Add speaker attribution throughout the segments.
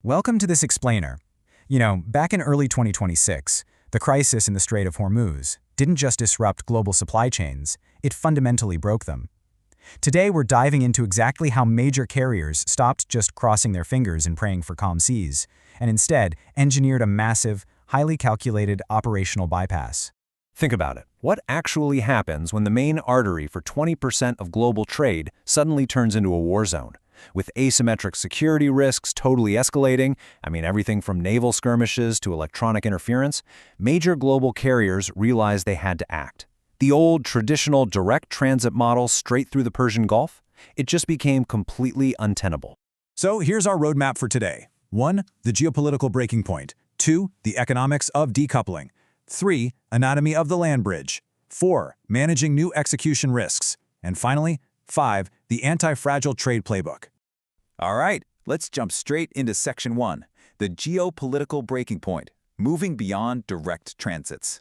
Speaker 1: Welcome to this explainer. Back in early 2026, the crisis in the Strait of Hormuz didn't just disrupt global supply chains, it fundamentally broke them. Today, we're diving into exactly how major carriers stopped just crossing their fingers and praying for calm seas, and instead engineered a massive, highly calculated operational bypass.
Speaker 2: Think about it. What actually happens when the main artery for 20% of global trade suddenly turns into a war zone? With asymmetric security risks totally escalating, everything from naval skirmishes to electronic interference, major global carriers realized they had to act. The old traditional direct transit model straight through the Persian Gulf, it just became completely untenable.
Speaker 3: So here's our roadmap for today. 1. The geopolitical breaking point. 2. The economics of decoupling. 3. Anatomy of the land bridge. 4. Managing new execution risks. And finally, 5. The anti-fragile trade playbook.
Speaker 4: All right, let's jump straight into Section 1, the geopolitical breaking point, moving beyond direct transits.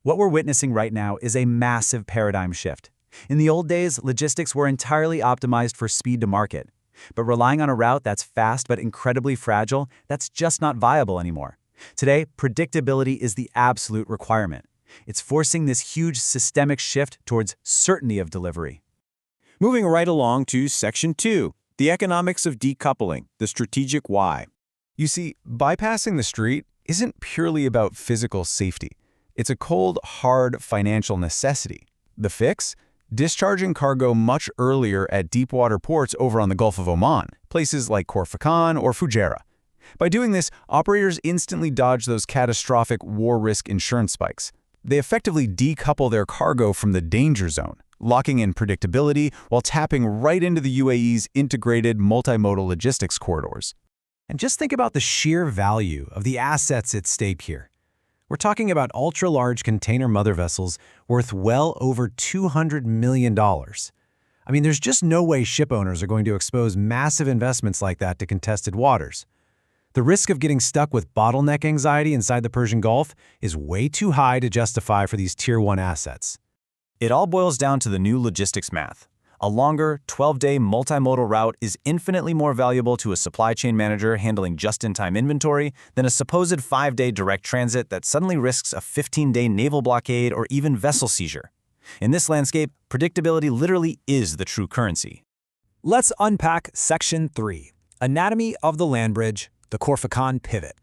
Speaker 5: What we're witnessing right now is a massive paradigm shift. In the old days, logistics were entirely optimized for speed to market. But relying on a route that's fast but incredibly fragile, that's just not viable anymore. Today, predictability is the absolute requirement. It's forcing this huge systemic shift towards certainty of delivery.
Speaker 6: Moving right along to Section 2, the economics of decoupling, the strategic why.
Speaker 2: You see, bypassing the strait isn't purely about physical safety. It's a cold, hard financial necessity. The fix? Discharging cargo much earlier at deepwater ports over on the Gulf of Oman, places like Corfacon or Fujairah. By doing this, operators instantly dodge those catastrophic war risk insurance spikes. They effectively decouple their cargo from the danger zone, locking in predictability while tapping right into the UAE's integrated multimodal logistics corridors.
Speaker 1: And just think about the sheer value of the assets at stake here. We're talking about ultra-large container mother vessels worth well over $200 million. There's just no way ship owners are going to expose massive investments like that to contested waters. The risk of getting stuck with bottleneck anxiety inside the Persian Gulf is way too high to justify for these Tier 1 assets.
Speaker 5: It all boils down to the new logistics math. A longer, 12-day multimodal route is infinitely more valuable to a supply chain manager handling just-in-time inventory than a supposed 5-day direct transit that suddenly risks a 15-day naval blockade or even vessel seizure. In this landscape, predictability literally is the true currency.
Speaker 1: Let's unpack Section 3, Anatomy of the Land Bridge, the Corfacon Pivot.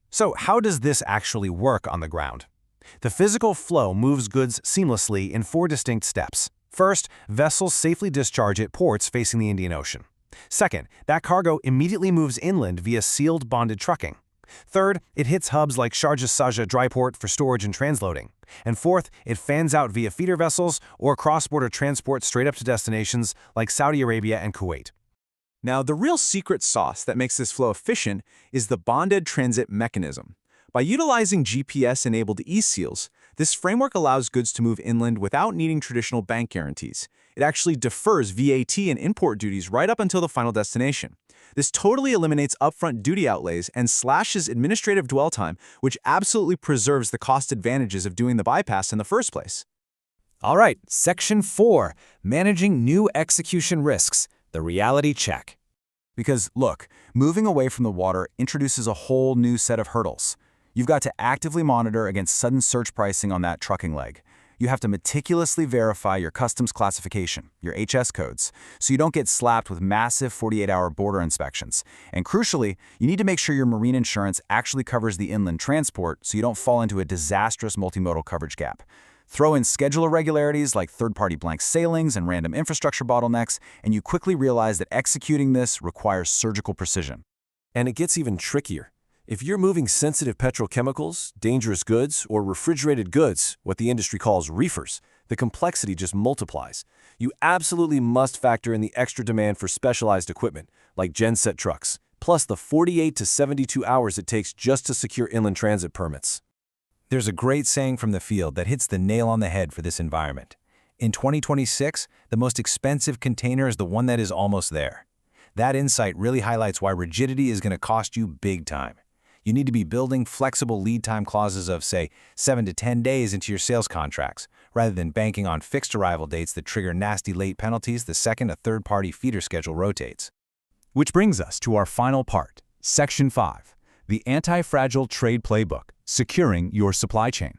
Speaker 2: So how does this actually work on the ground? The physical flow moves goods seamlessly in 4 distinct steps. First, vessels safely discharge at ports facing the Indian Ocean. Second, that cargo immediately moves inland via sealed bonded trucking. Third, it hits hubs like Sharjah Sharjah dry port for storage and transloading. And fourth, it fans out via feeder vessels or cross-border transport straight up to destinations like Saudi Arabia and Kuwait.
Speaker 6: Now, the real secret sauce that makes this flow efficient is the bonded transit mechanism. By utilizing GPS-enabled e-seals, this framework allows goods to move inland without needing traditional bank guarantees. It actually defers VAT and import duties right up until the final destination. This totally eliminates upfront duty outlays and slashes administrative dwell time, which absolutely preserves the cost advantages of doing the bypass in the first place.
Speaker 1: All right, Section 4, Managing New Execution Risks, the reality check.
Speaker 4: Because, look, moving away from the water introduces a whole new set of hurdles. You've got to actively monitor against sudden surge pricing on that trucking leg. You have to meticulously verify your customs classification, your HS codes, so you don't get slapped with massive 48-hour border inspections. And crucially, you need to make sure your marine insurance actually covers the inland transport so you don't fall into a disastrous multimodal coverage gap. Throw in schedule irregularities like third-party blank sailings and random infrastructure bottlenecks, and you quickly realize that executing this requires surgical precision.
Speaker 2: And it gets even trickier. If you're moving sensitive petrochemicals, dangerous goods, or refrigerated goods, what the industry calls reefers, the complexity just multiplies. You absolutely must factor in the extra demand for specialized equipment, like genset trucks, plus the 48 to 72 hours it takes just to secure inland transit permits.
Speaker 1: There's a great saying from the field that hits the nail on the head for this environment. In 2026, the most expensive container is the one that is almost there. That insight really highlights why rigidity is going to cost you big time. You need to be building flexible lead time clauses of, say, 7 to 10 days into your sales contracts, rather than banking on fixed arrival dates that trigger nasty late penalties the second a third-party feeder schedule rotates.
Speaker 2: Which brings us to our final part,
Speaker 4: Section 5. The Anti-Fragile Trade Playbook, Securing Your Supply Chain.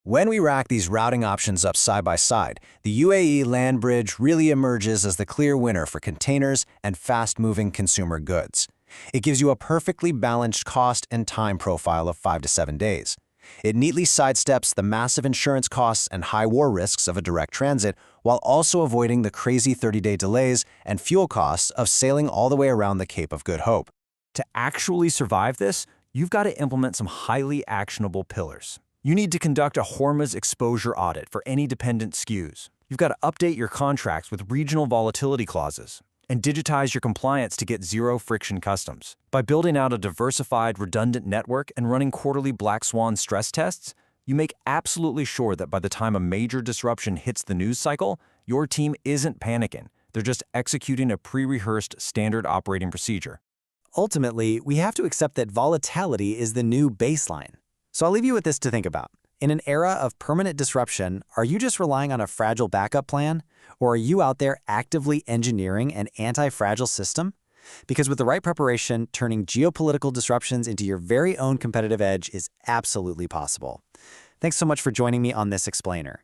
Speaker 1: When we rack these routing options up side by side, the UAE land bridge really emerges as the clear winner for containers and fast-moving consumer goods. It gives you a perfectly balanced cost and time profile of 5 to 7 days. It neatly sidesteps the massive insurance costs and high war risks of a direct transit, while also avoiding the crazy 30-day delays and fuel costs of sailing all the way around the Cape of Good Hope.
Speaker 5: To actually survive this, you've got to implement some highly actionable pillars. You need to conduct a Hormuz exposure audit for any dependent SKUs. You've got to update your contracts with regional volatility clauses and digitize your compliance to get zero-friction customs. By building out a diversified, redundant network and running quarterly black swan stress tests, you make absolutely sure that by the time a major disruption hits the news cycle, your team isn't panicking. They're just executing a pre-rehearsed standard operating procedure.
Speaker 7: Ultimately, we have to accept that volatility is the new baseline. So I'll leave you with this to think about. In an era of permanent disruption, are you just relying on a fragile backup plan? Or are you out there actively engineering an anti-fragile system? Because with the right preparation, turning geopolitical disruptions into your very own competitive edge is absolutely possible. Thanks so much for joining me on this explainer.